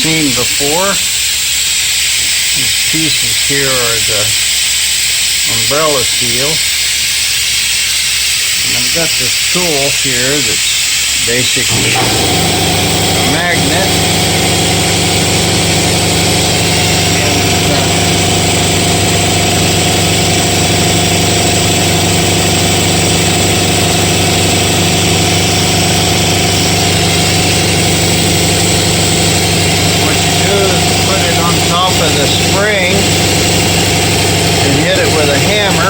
seen before. These pieces here are the umbrella seal. And I've got this tool here that's basically a magnet. Of the spring and hit it with a hammer.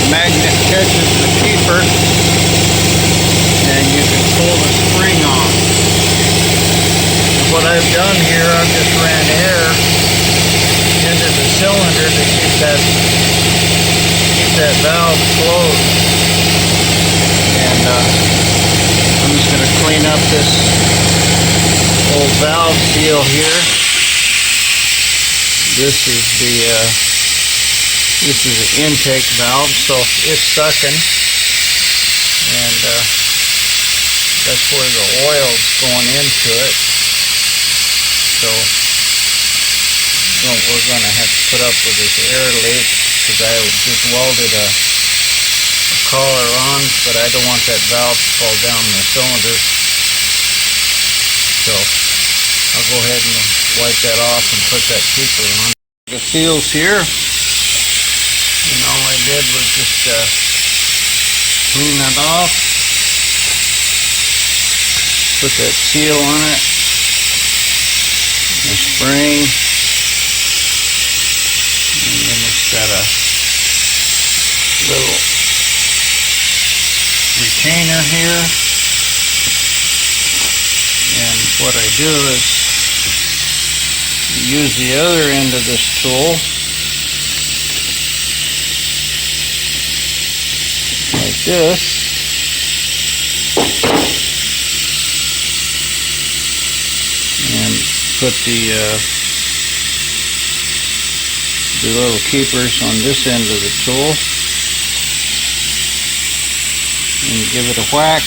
The magnet catches the keeper and you can pull the spring off. What I've done here, I've just ran air into the cylinder to keep that valve closed. And I'm just going to clean up this old valve seal here. This is the intake valve, so it's sucking, and that's where the oil's going into it. So we're going to have to put up with this air leak because I just welded a collar on, but I don't want that valve to fall down the cylinder. So I'll go ahead and wipe that off and put that keeper on. The seals here, and all I did was just clean that off, put that seal on it, the spring, and then it's got a little retainer here. And what I do is use the other end of this tool like this, and put the little keepers on this end of the tool and give it a whack,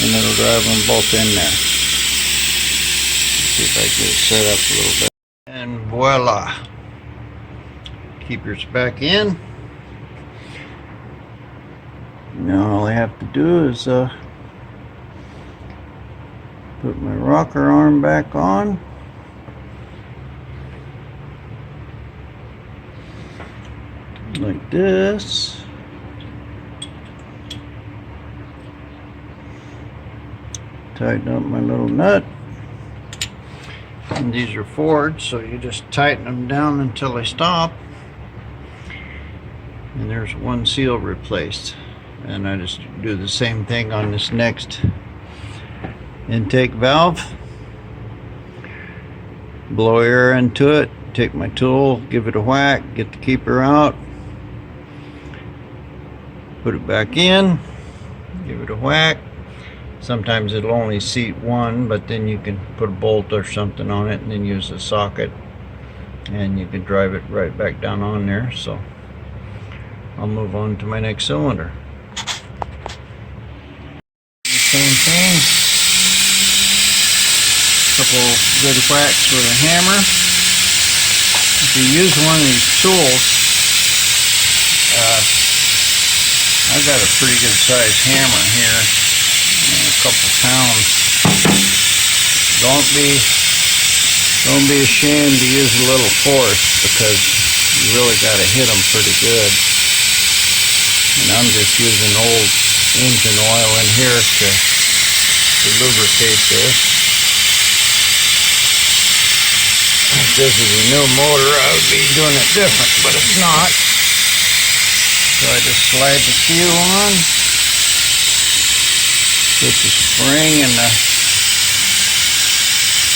and it'll drive them both in there. See if I can get it set up a little bit. And voila! Keeper's back in. Now all I have to do is put my rocker arm back on. Like this. Tighten up my little nut. And these are forged, so you just tighten them down until they stop. And there's one seal replaced. And I just do the same thing on this next intake valve. Blow air into it, take my tool, give it a whack, get the keeper out, put it back in, give it a whack. Sometimes it'll only seat one, but then you can put a bolt or something on it and then use the socket and you can drive it right back down on there. So I'll move on to my next cylinder. Same thing. Couple good whacks with a hammer. If you use one of these tools, I've got a pretty good sized hammer here. A couple pounds. Don't be ashamed to use a little force because you really got to hit them pretty good. And I'm just using old engine oil in here to lubricate this. If this is a new motor, I would be doing it different, but it's not. So I just slide the seal on. Put the spring and the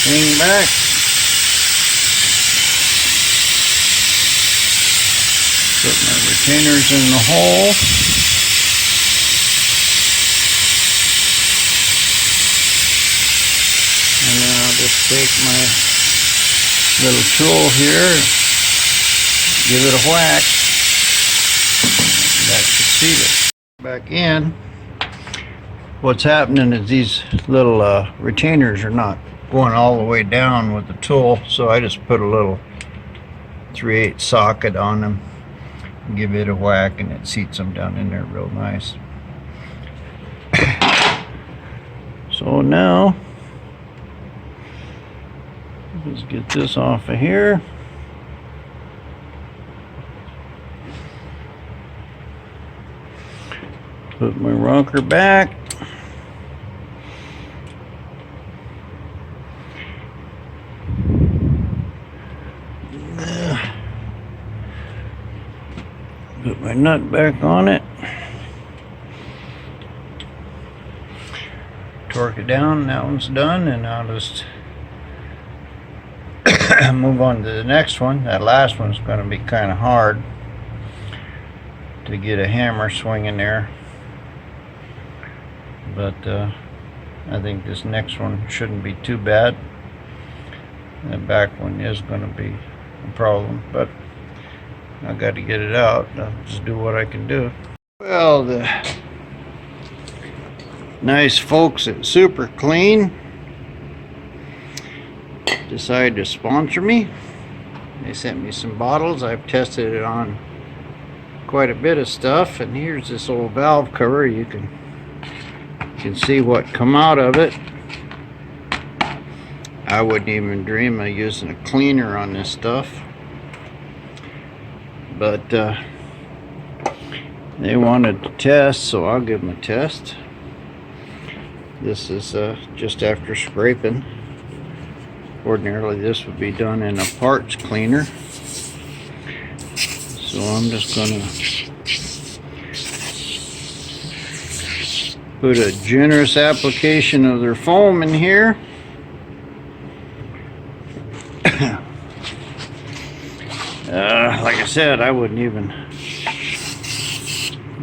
thing back. Put my retainers in the hole. And then I'll just take my little tool here, give it a whack. That should seat it. Back in. what's happening is these little retainers are not going all the way down with the tool, so I just put a little 3/8 socket on them, give it a whack, and it seats them down in there real nice. So now let's get this off of here. Put my rocker back. Put my nut back on it. Torque it down. That one's done, and I'll just move on to the next one. That last one's going to be kind of hard to get a hammer swinging there, but I think this next one shouldn't be too bad. The back one is going to be a problem, but I got to get it out. I'll just do what I can do. Well, the nice folks at Super Clean decided to sponsor me. They sent me some bottles. I've tested it on quite a bit of stuff, and here's this old valve cover. You can see what come out of it. I wouldn't even dream of using a cleaner on this stuff, but they wanted to test, so I'll give them a test. This is just after scraping. Ordinarily this would be done in a parts cleaner, so I'm just going to put a generous application of their foam in here. Like I said, I wouldn't even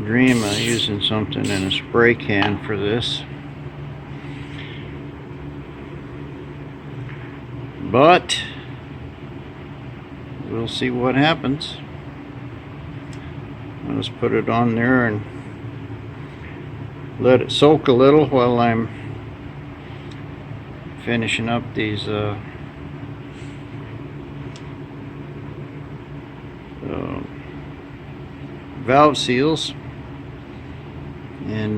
dream of using something in a spray can for this, but we'll see what happens. I'll just put it on there and let it soak a little while I'm finishing up these valve seals, and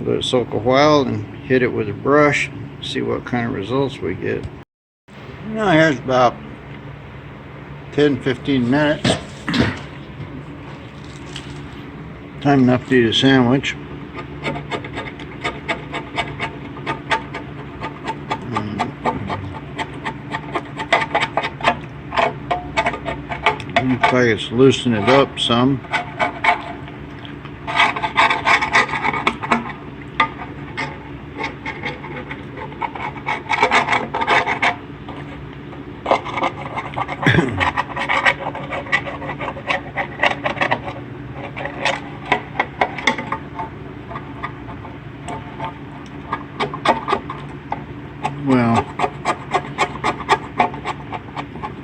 let it soak a while and hit it with a brush, see what kind of results we get. Now here's about 10-15 minutes. Time enough to eat a sandwich. Looks like it's loosening it up some. Well,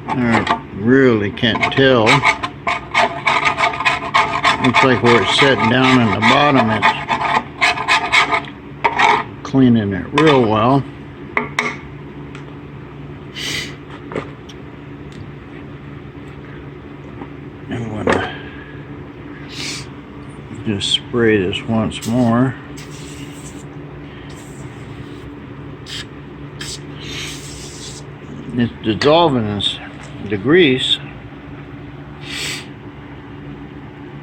I really can't tell. Looks like where it's setting down in the bottom, it's cleaning it real well. I'm gonna just spray this once more. It's dissolving the grease.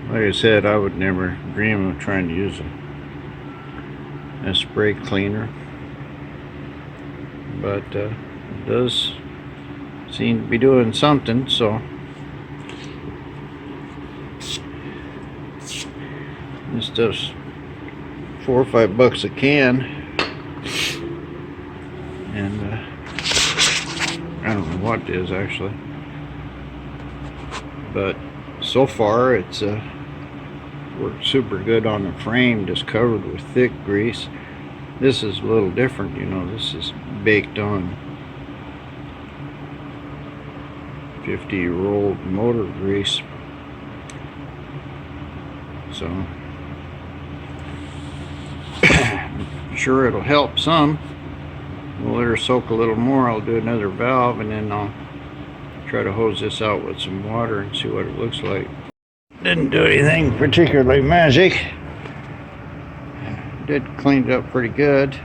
Like I said, I would never dream of trying to use a spray cleaner, but it does seem to be doing something. So this stuff's $4 or $5 a can, and I don't know what it is actually, but so far it's worked super good on the frame, just covered with thick grease. This is a little different, you know. This is baked on 50-year-old motor grease. So sure it'll help some. We'll let her soak a little more. I'll do another valve, and then I'll try to hose this out with some water and see what it looks like. Didn't do anything particularly magic. Did clean it up pretty good.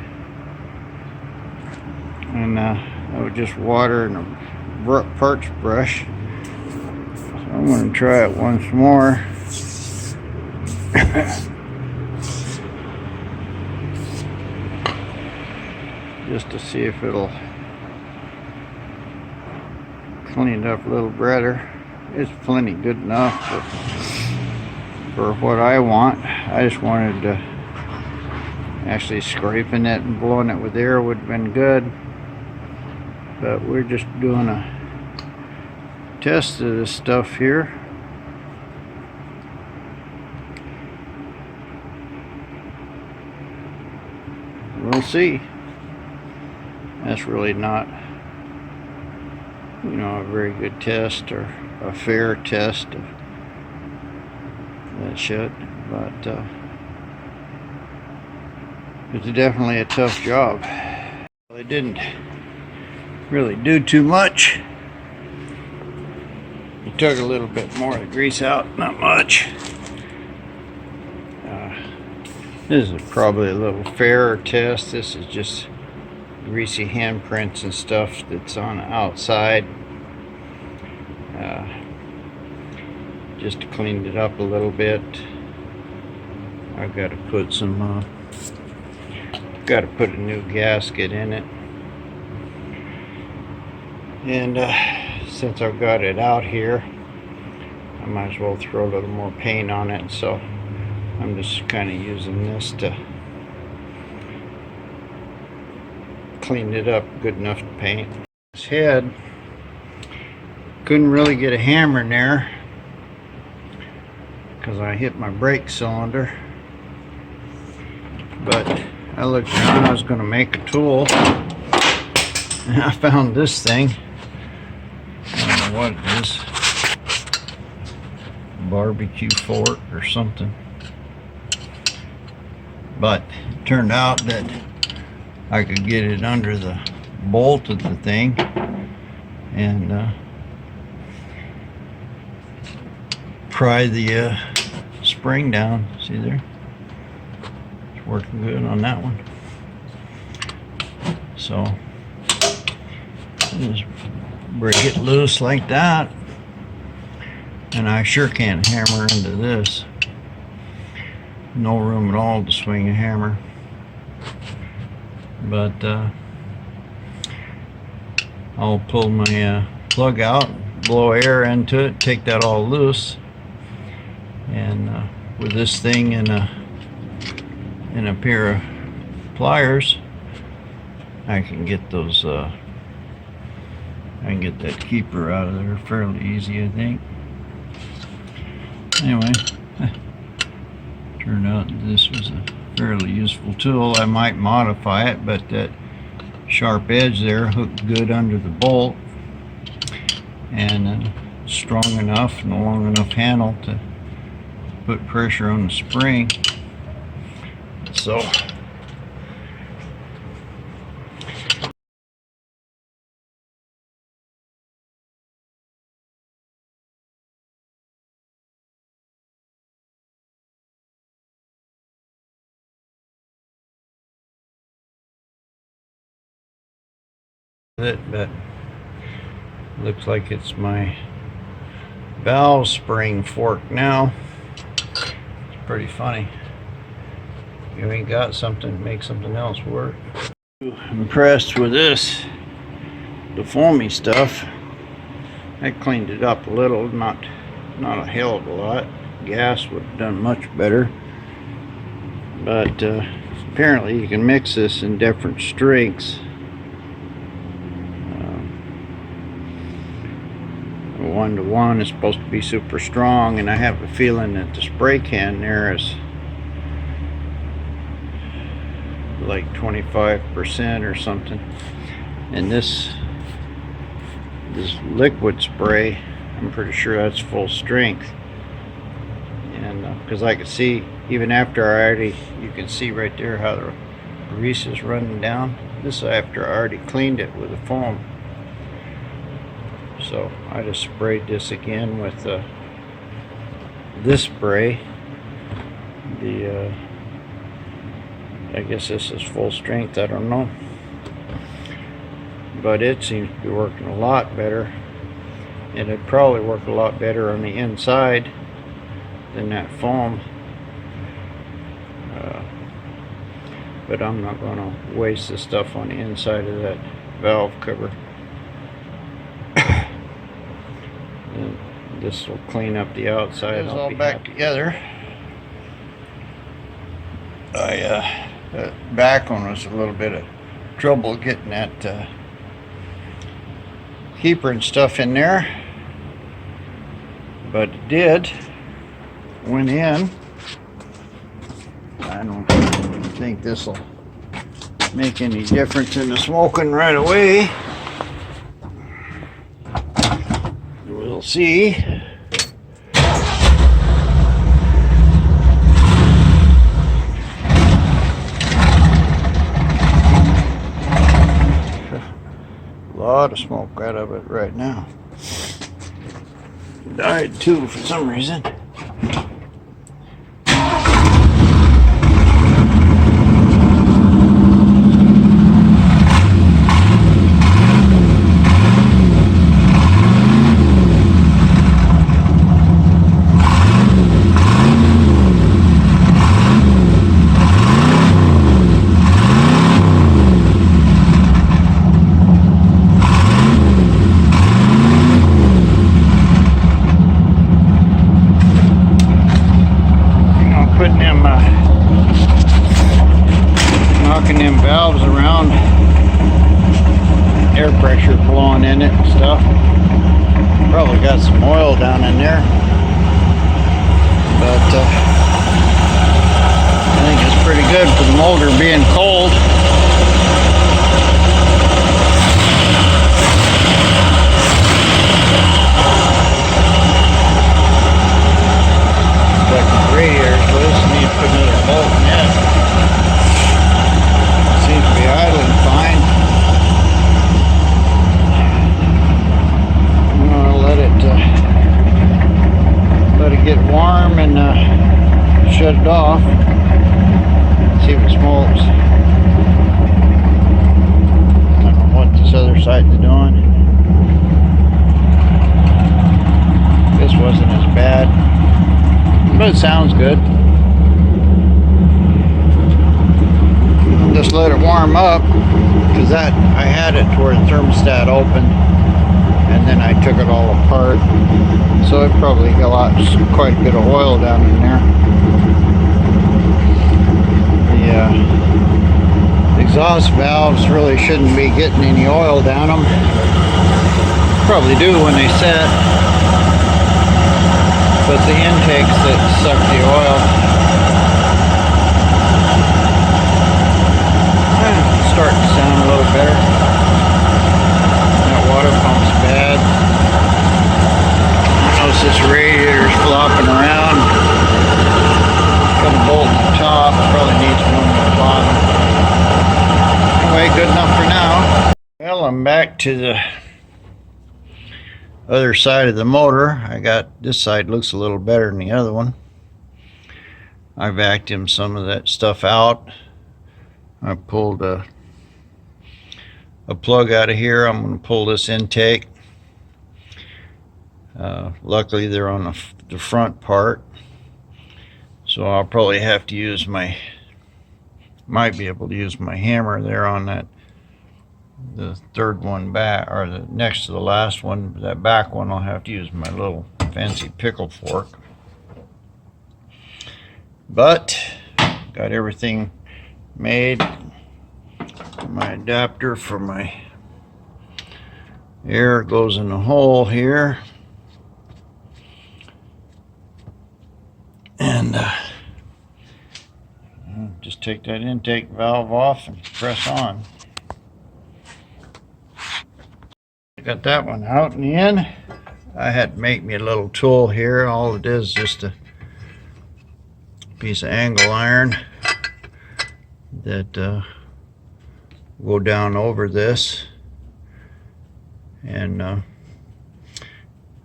And I would just water and a parts brush. So I'm going to try it once more. Just to see if it'll clean it up a little better. It's plenty good enough for what I want. I just wanted to actually scraping it and blowing it with air would have been good. But we're just doing a test of this stuff here. We'll see. That's really not, you know, a very good test or a fair test of that shit, but it's definitely a tough job. They didn't really do too much. You took a little bit more of the grease out, not much. This is probably a little fairer test. This is just greasy handprints and stuff that's on the outside. Just cleaned it up a little bit. I've got to put some got to put a new gasket in it, and since I've got it out here, I might as well throw a little more paint on it, so I'm just kind of using this to clean it up good enough to paint. This head, couldn't really get a hammer in there because I hit my brake cylinder, but I looked around. I was going to make a tool, and I found this thing. I don't know what it is, barbecue fork or something, but it turned out that I could get it under the bolt of the thing and pry the spring down. See there? It's working good on that one. So just break it loose like that, and I sure can't hammer into this. No room at all to swing a hammer. But I'll pull my plug out, blow air into it, take that all loose, and with this thing and a pair of pliers, I can get those. I can get that keeper out of there fairly easy, I think. Anyway, turned out this was a fairly useful tool. I might modify it, but that sharp edge there hooked good under the bolt, and strong enough and a long enough handle to put pressure on the spring. So but looks like it's my valve spring fork now. It's pretty funny. You ain't got something to make something else work. Impressed with this, the foamy stuff. I cleaned it up a little, not a hell of a lot. Gas would have done much better, but apparently you can mix this in different strengths. 1-to-1 is supposed to be super strong, and I have a feeling that the spray can there is like 25% or something, and this liquid spray, I'm pretty sure that's full strength. And because I could see, even after I already, you can see right there how grease is running down. This is after I already cleaned it with the foam. So I just sprayed this again with this spray. I guess this is full strength, I don't know. But it seems to be working a lot better. And it'd probably work a lot better on the inside than that foam. But I'm not going to waste the stuff on the inside of that valve cover. And this will clean up the outside. It's all back together. The back one was a little bit of trouble getting that keeper and stuff in there, but it did. Went in. I don't think this will make any difference in the smoking right away. We'll see. A lot of smoke out of it right now. Died too for some reason. Knocking them valves around, air pressure blowing in it and stuff. Probably got some oil down in there, but I think it's pretty good for the motor being cold. Like the radiator's loose, need to put another bolt in it. Seems to be idling fine. I'm gonna let it get warm and shut it off. See if it smokes. I don't know what this other side is doing. This wasn't as bad, but it sounds good. Just let it warm up, because that I had it to where the thermostat open, and then I took it all apart, so it probably got quite a bit of oil down in there. The exhaust valves really shouldn't be getting any oil down them. Probably do when they set, but the intakes that suck the oil. Starting to sound a little better. That water pump's bad. Notice this radiator's flopping around. Got a bolt on the top. Probably needs one on the bottom. Anyway, good enough for now. Well, I'm back to the other side of the motor. I got this side looks a little better than the other one. I vacuumed some of that stuff out. I pulled a plug out of here. I'm going to pull this intake. Luckily they're on the front part, so I'll probably have to use might be able to use my hammer there on the third one back, or the next to the last one. That back one I'll have to use my little fancy pickle fork. But got everything made. My adapter for my air goes in the hole here, and just take that intake valve off and press on. Got that one out and in. I had to make me a little tool here. All it is just a piece of angle iron that go down over this, and I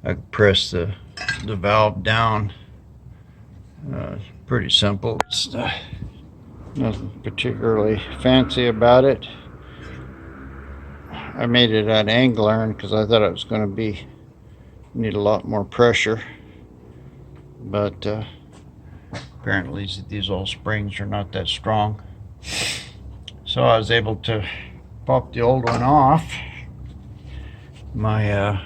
can press the valve down. Pretty simple. It's nothing particularly fancy about it. I made it at angle iron because I thought it was going to need a lot more pressure, but apparently these old springs are not that strong. So I was able to pop the old one off. My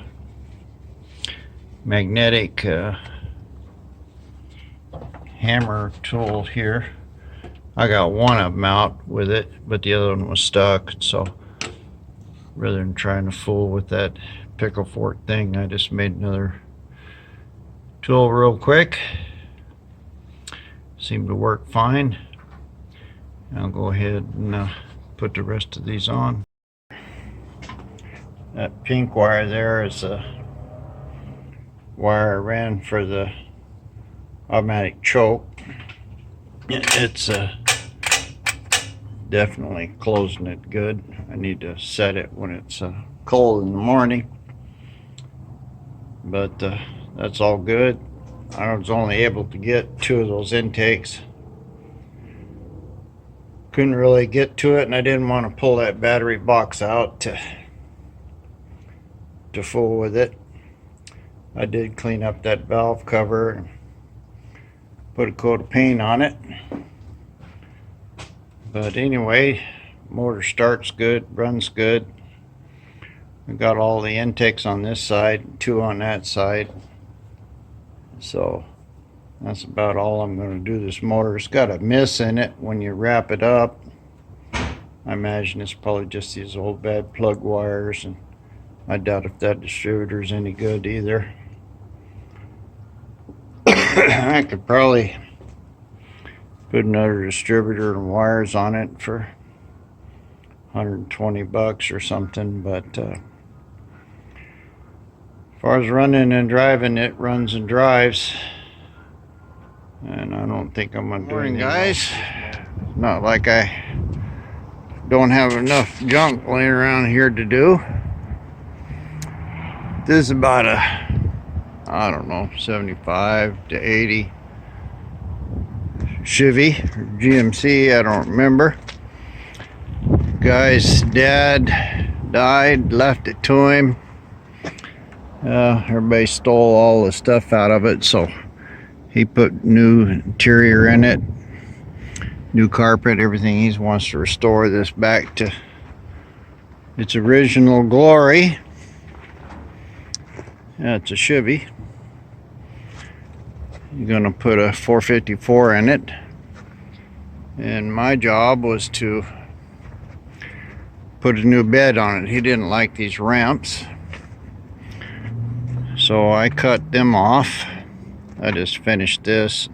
magnetic hammer tool here, I got one of them out with it, but the other one was stuck. So rather than trying to fool with that pickle fork thing, I just made another tool real quick. Seemed to work fine. I'll go ahead and put the rest of these on. That pink wire there is a wire I ran for the automatic choke. It's definitely closing it good. I need to set it when it's cold in the morning, but that's all good. I was only able to get 2 of those intakes. Couldn't really get to it, and I didn't want to pull that battery box out to fool with it. I did clean up that valve cover and put a coat of paint on it. But anyway, motor starts good, runs good. We got all the intakes on this side, 2 on that side. So that's about all I'm going to do. This motor, it's got a miss in it when you wrap it up. I imagine it's probably just these old bad plug wires, and I doubt if that distributor is any good either. I could probably put another distributor and wires on it for 120 bucks or something, but as far as running and driving, it runs and drives, and I don't think I'm gonna do anything. Guys, not like I don't have enough junk laying around here to do. This is about a, I don't know, 75 to 80 Chevy or GMC, I don't remember. Guy's dad died, left it to him. Everybody stole all the stuff out of it, so he put new interior in it, new carpet, everything. He wants to restore this back to its original glory. Yeah, it's a Chevy. You're gonna put a 454 in it, and my job was to put a new bed on it. He didn't like these ramps, so I cut them off. I just finished this,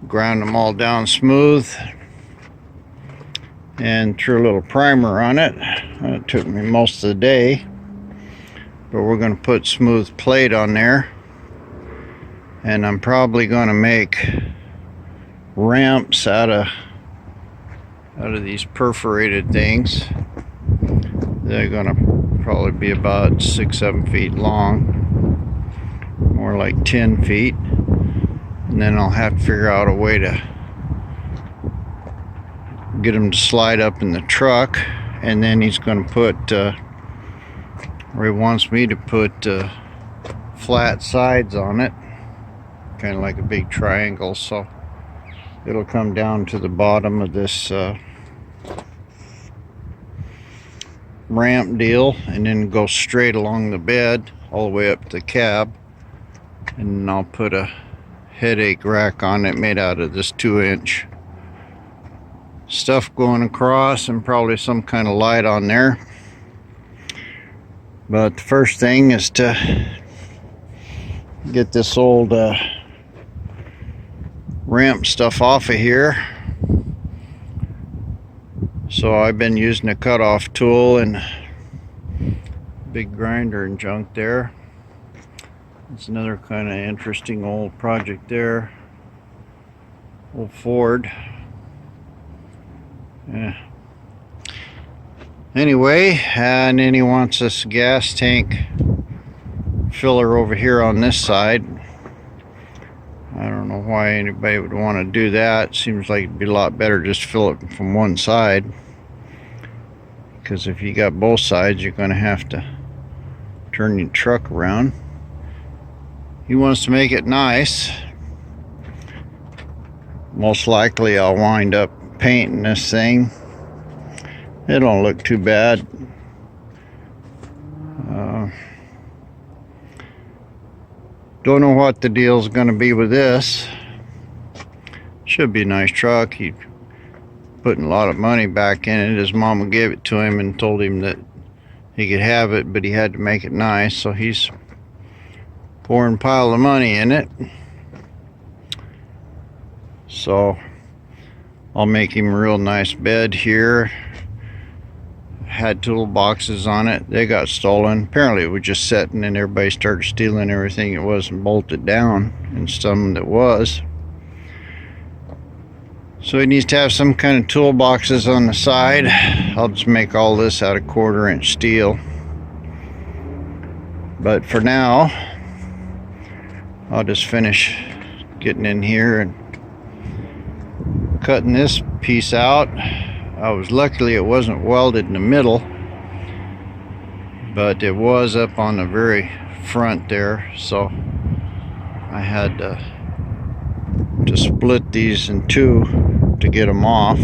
ground them all down smooth, and threw a little primer on it. It took me most of the day, but we're going to put smooth plate on there, and I'm probably going to make ramps out of these perforated things. They're going to probably be about 6-7 feet long, more like 10 feet, and then I'll have to figure out a way to get them to slide up in the truck. And then he's going to put or he wants me to put flat sides on it, kind of like a big triangle, so it'll come down to the bottom of this ramp deal, and then go straight along the bed all the way up to the cab. And I'll put a headache rack on it made out of this 2-inch stuff going across, and probably some kind of light on there. But the first thing is to get this old ramp stuff off of here. So I've been using a cutoff tool and big grinder and junk there. It's another kind of interesting old project there. Old Ford. Yeah. Anyway, and then he wants this gas tank filler over here on this side. I don't know why anybody would want to do that. Seems like it'd be a lot better just fill it from one side, because if you got both sides you're going to have to turn your truck around. He wants to make it nice. Most likely I'll wind up painting this thing. It don't look too bad. Don't know what the deal's going to be with this. Should be a nice truck. He putting a lot of money back in it. His mama gave it to him and told him that he could have it, but he had to make it nice, so he's pouring a pile of money in it. So I'll make him a real nice bed here. Had toolboxes on it. They got stolen. Apparently it was just sitting and everybody started stealing everything. It wasn't bolted down, and some that was. So he needs to have some kind of toolboxes on the side. I'll just make all this out of 1/4-inch steel. But for now, I'll just finish getting in here and cutting this piece out. Luckily it wasn't welded in the middle, but it was up on the very front there, so I had to split these in two to get them off,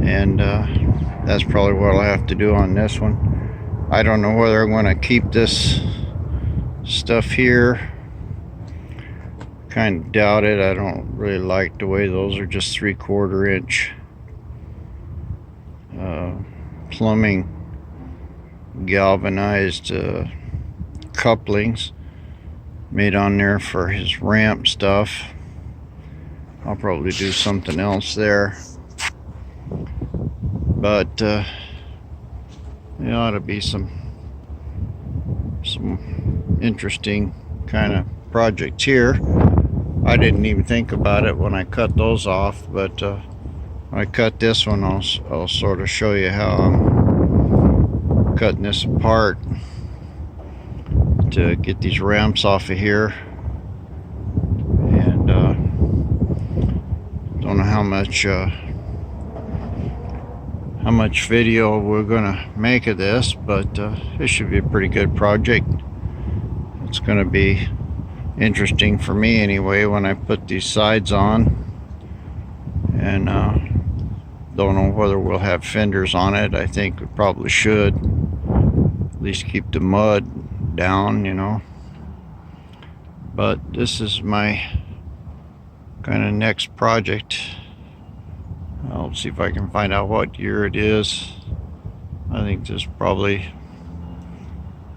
and that's probably what I'll have to do on this one. I don't know whether I'm going to keep this stuff here. Kind of doubt it. I don't really like the way those are just 3/4-inch plumbing galvanized couplings made on there for his ramp stuff. I'll probably do something else there, but there ought to be some interesting kind of projects here. I didn't even think about it when I cut those off, but when I cut this one, I'll sort of show you how I'm cutting this apart to get these ramps off of here. And don't know how much video we're gonna make of this, but this should be a pretty good project. It's gonna be interesting for me anyway when I put these sides on, and don't know whether we'll have fenders on it. I think we probably should, at least keep the mud down, you know. But this is my kind of next project. I'll see if I can find out what year it is. I think this is probably,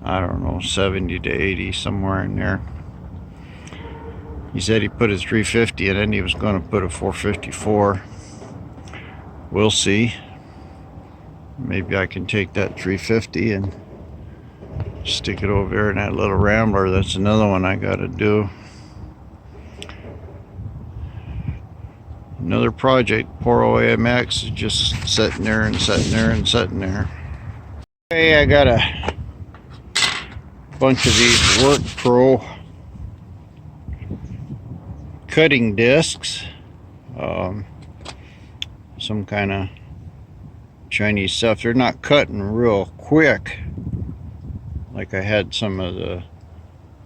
I don't know, 70 to 80, somewhere in there. He said he put a 350 in it and he was going to put a 454. We'll see. Maybe I can take that 350 and stick it over there in that little Rambler. That's another one I got to do. Another project. Poor OAMX is just sitting there and sitting there and sitting there. Okay, I got a bunch of these Work Pro cutting discs, some kind of Chinese stuff. They're not cutting real quick like I had some of the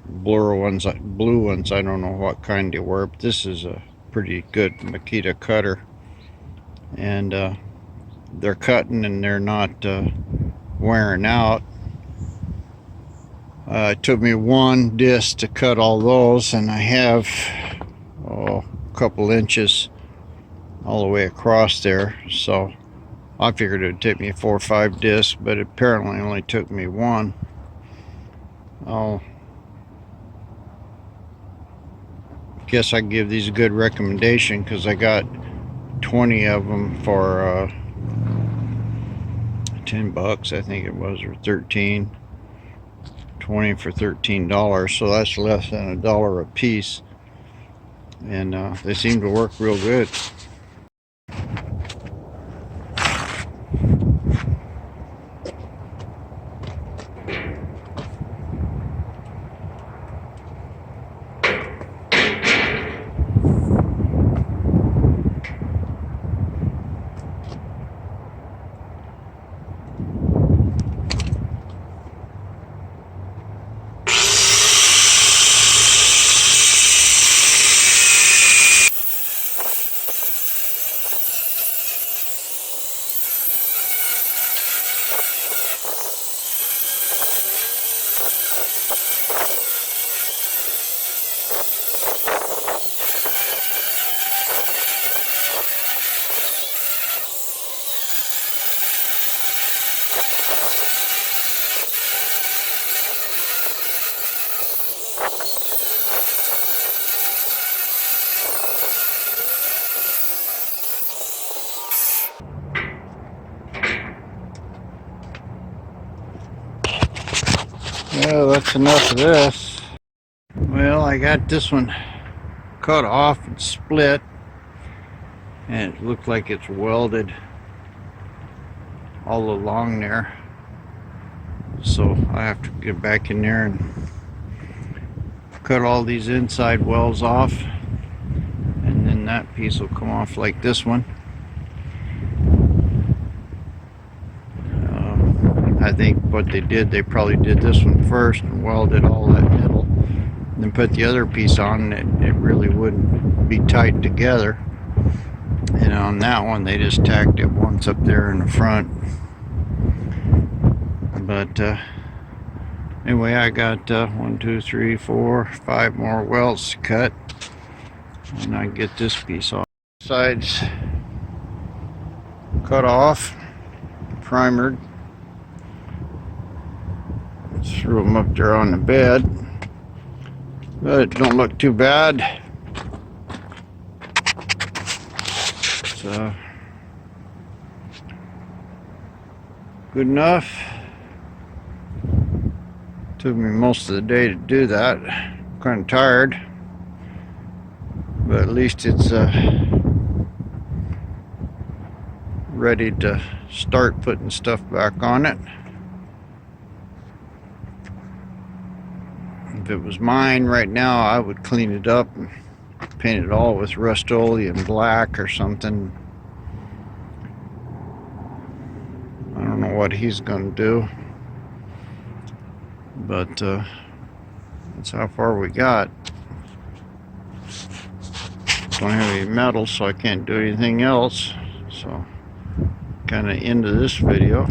blue ones. I don't know what kind they were, but this is a pretty good Makita cutter, and they're cutting and they're not wearing out. It took me one disc to cut all those, and I have a couple inches all the way across there, so I figured it would take me 4 or 5 discs, but it apparently only took me one. I'll guess I give these a good recommendation because I got 20 of them for 10 bucks, I think it was, or 13. 20 for $13, so that's less than $1 a piece, and they seem to work real good. Well, that's enough of this. Well, I got this one cut off and split, and it looked like it's welded all along there. So I have to get back in there and cut all these inside welds off, and then that piece will come off like this one. I think what they did, they probably did this one first and welded all that middle, and then put the other piece on, and it really wouldn't be tight together. And on that one, they just tacked it once up there in the front. But anyway, I got 1, 2, 3, 4, 5 more welds to cut, and I get this piece off. Sides cut off, primered. Threw them up there on the bed, but it don't look too bad. So good enough. Took me most of the day to do that. Kind of tired, but at least it's ready to start putting stuff back on it. If it was mine right now, I would clean it up and paint it all with Rust-Oleum black or something. I don't know what he's going to do, but that's how far we got. Don't have any metal, so I can't do anything else. So kind of end of this video.